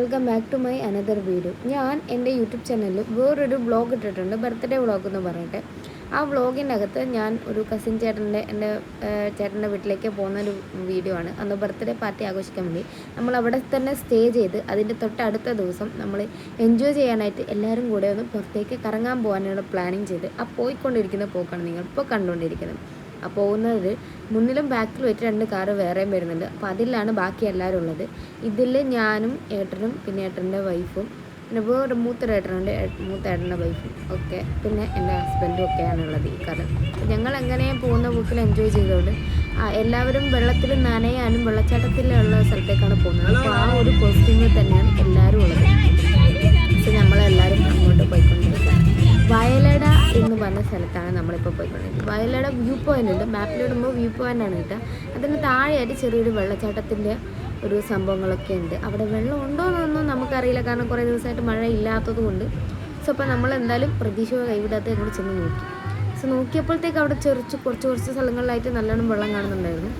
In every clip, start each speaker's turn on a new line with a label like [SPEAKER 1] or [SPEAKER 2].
[SPEAKER 1] Welcome back to my another video. ഞാൻ എൻ്റെ YouTube ചാനലിൽ വേറൊരു വ്ളോഗ് ഇട്ടിട്ടുണ്ട്, ബർത്ത്ഡേ വ്ളോഗ് എന്ന് പറഞ്ഞിട്ട്. ആ വ്ളോഗിൻ്റെ അകത്ത് ഞാൻ ഒരു കസിൻ എൻ്റെ ചേട്ടൻ്റെ വീട്ടിലേക്ക് പോകുന്നൊരു വീഡിയോ ആണ്. അന്ന് ബർത്ത്ഡേ പാർട്ടി ആഘോഷിക്കാൻ വേണ്ടി നമ്മൾ അവിടെ തന്നെ സ്റ്റേ ചെയ്ത് അതിൻ്റെ തൊട്ടടുത്ത ദിവസം നമ്മൾ എൻജോയ് ചെയ്യാനായിട്ട് എല്ലാവരും കൂടെ ഒന്ന് പുറത്തേക്ക് കറങ്ങാൻ പോകാനാണ് പ്ലാനിങ് ചെയ്ത്. ആ പോയിക്കൊണ്ടിരിക്കുന്ന പോക്കാണ് നിങ്ങൾ ഇപ്പോൾ കണ്ടുകൊണ്ടിരിക്കുന്നത്. ആ പോകുന്നത് മുന്നിലും ബാക്കിലും വെച്ച് 2 കാറ് വേറെയും വരുന്നുണ്ട്. അപ്പോൾ അതിലാണ് ബാക്കി എല്ലാവരും ഉള്ളത്. ഇതിൽ ഞാനും ഏട്ടനും പിന്നെ ഏട്ടൻ്റെ വൈഫും പിന്നെ വേറെ മൂത്തേട്ടനുണ്ട്, മൂത്തേട്ടൻ്റെ വൈഫും ഒക്കെ പിന്നെ എൻ്റെ ഹസ്ബൻഡും ഒക്കെയാണുള്ളത് ഈ കാലം. ഞങ്ങൾ എങ്ങനെയും പോകുന്ന ബുക്കിൽ എൻജോയ് ചെയ്തുകൊണ്ട് എല്ലാവരും വെള്ളത്തിൽ നനയാനും വെള്ളച്ചാട്ടത്തിലുള്ള സ്ഥലത്തേക്കാണ് പോകുന്നത്. അപ്പോൾ ആ ഒരു കോസ്റ്റ്യൂമിൽ തന്നെയാണ് എല്ലാവരും ഉള്ളത്. പക്ഷെ നമ്മളെല്ലാവരും അങ്ങോട്ട് പോയിക്കൊണ്ടിരിക്കുക. വയലട എന്ന് പറഞ്ഞ സ്ഥലത്താണ് നമ്മളിപ്പോൾ പോയിക്കൊണ്ടിരിക്കുന്നത്. വയലട വ്യൂ പോയിൻ്റ് ഉണ്ട്, മാപ്പിലിടുമ്പോൾ വ്യൂ പോയിൻ്റാണ് കിട്ടുക. അതിന് താഴെയായിട്ട് ചെറിയൊരു വെള്ളച്ചാട്ടത്തിൻ്റെ ഒരു സംഭവങ്ങളൊക്കെ ഉണ്ട്. അവിടെ വെള്ളം ഉണ്ടോ എന്നൊന്നും നമുക്കറിയില്ല, കാരണം കുറേ ദിവസമായിട്ട് മഴ ഇല്ലാത്തത് കൊണ്ട്. സോ അപ്പോൾ നമ്മൾ എന്തായാലും പ്രതീക്ഷ കൈവിടാത്ത അങ്ങോട്ട് ചെന്ന് നോക്കി. സോ നോക്കിയപ്പോഴത്തേക്ക് അവിടെ കുറച്ച് സ്ഥലങ്ങളിലായിട്ട് നല്ലോണം വെള്ളം കാണുന്നുണ്ടായിരുന്നു.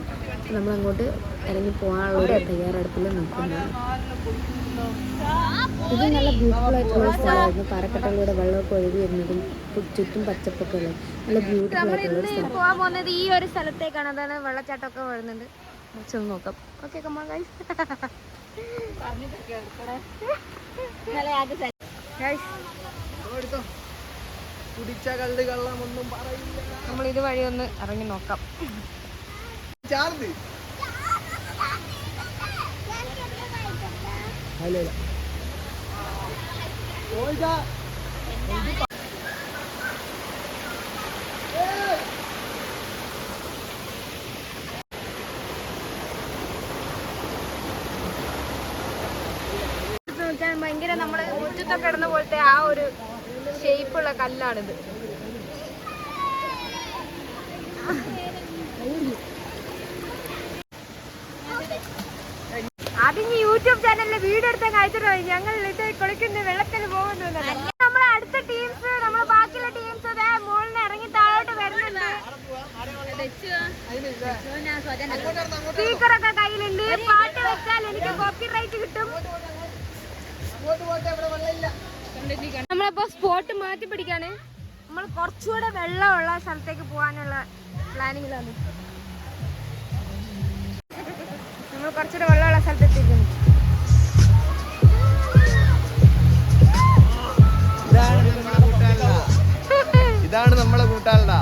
[SPEAKER 1] നമ്മളങ്ങോട്ട് ഇറങ്ങി പോകാനുള്ള ഒരു തയ്യാറെടുപ്പിൽ നിൽക്കുന്നതാണ്. ഇത് നല്ല ബ്യൂട്ടിഫുൾ ആയിട്ടുള്ള സ്ഥലമായിരുന്നു. പാറക്കെട്ടലിലൂടെ വെള്ളമൊക്കെ ഒഴുകി വരുന്നതും ചുറ്റും പച്ചപ്പൊക്കെ ഉള്ളത് നല്ല ബ്യൂട്ടിഫുൾ ആയിട്ടുള്ള ഒരു സ്ഥലം. പോകാൻ പോകുന്നത് ഈ ഒരു സ്ഥലത്തേക്കാണ്. അതാണ് വെള്ളച്ചാട്ടമൊക്കെ വരുന്നുണ്ട്. ചെന്ന് നോക്കാം. ഓക്കെ കമ്മാ ഗൈസ്. നമ്മൾ ഇത് വഴി ഒന്ന് ഇറങ്ങി നോക്കാം. ഭയങ്കര നമ്മള് മുറ്റത്തൊക്കെ ഇടുന്ന പോലത്തെ ആ ഒരു ഷേപ്പുള്ള കല്ലാണിത്. അതിന് യൂട്യൂബ് ചാനലില് വീഡിയോ എടുത്താൽ കഴിച്ചിട്ട് ഞങ്ങൾ ഇത് കുളിക്കുന്ന വെള്ളത്തിൽ പോകുന്നു. നമ്മളെ അടുത്ത ടീംസ്, നമ്മളെ ബാക്കിയുള്ള ടീംസ് മുകളിൽ ഇറങ്ങി താഴോട്ട് വരുന്നുണ്ട്. സ്പീക്കറൊക്കെ കയ്യിലുണ്ട്. പാട്ട് വെച്ചാൽ എനിക്ക് കോപ്പിറൈറ്റ് കിട്ടും. നമ്മളിപ്പോ സ്പോട്ട് മാറ്റി പിടിക്കാണ്. നമ്മൾ കുറച്ചുകൂടെ വെള്ളമുള്ള സ്ഥലത്തേക്ക് പോകാനുള്ള പ്ലാനിങ്ങിലാണ്. നമ്മൾ കുറച്ചുകൂടെ വെള്ളമുള്ള സ്ഥലത്തെത്തിക്കുന്നു.
[SPEAKER 2] ഇതാണ് നമ്മളെ കൂട്ടാളുടെ.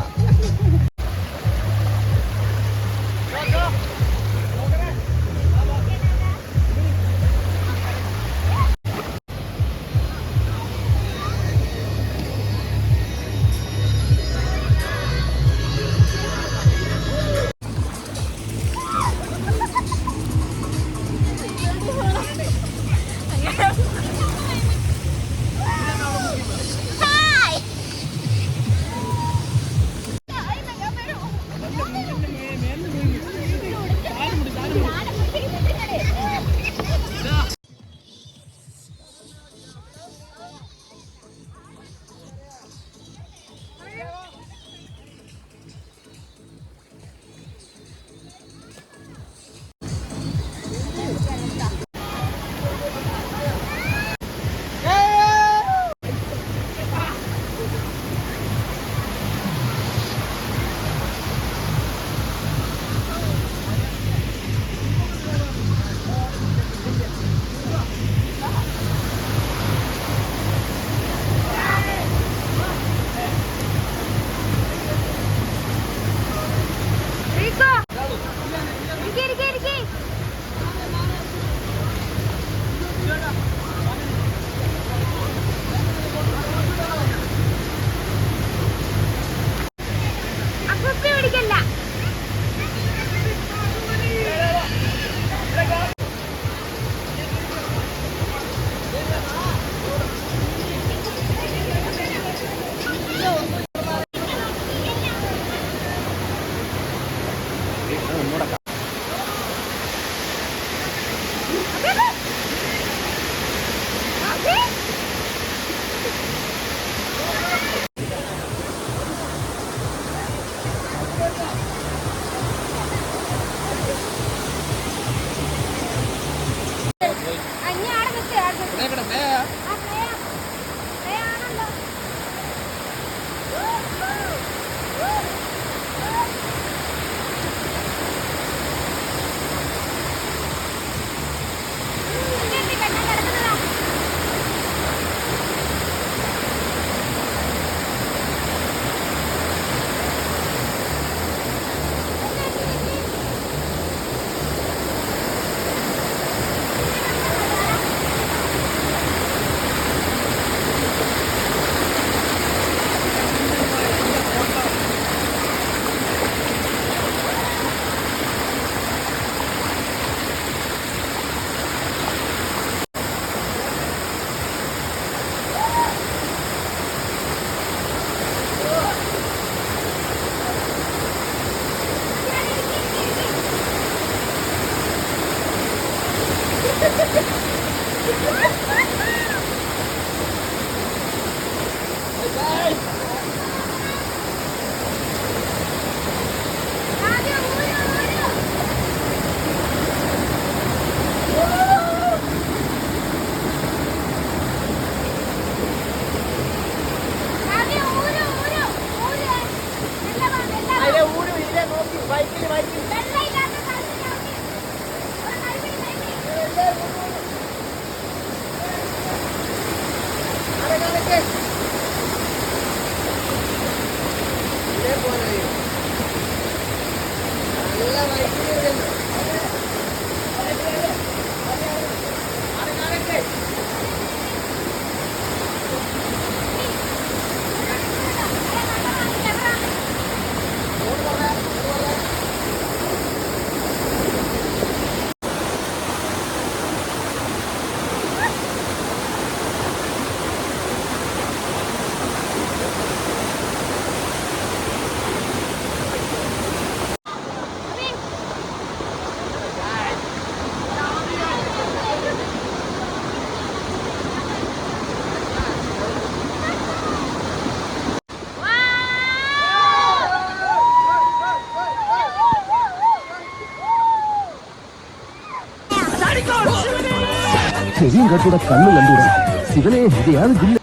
[SPEAKER 3] ചെവിയും കട്ടൂടെ കണ്ണു കണ്ടൂടെ ശിവനെ ഇത് യാത് ജില്ല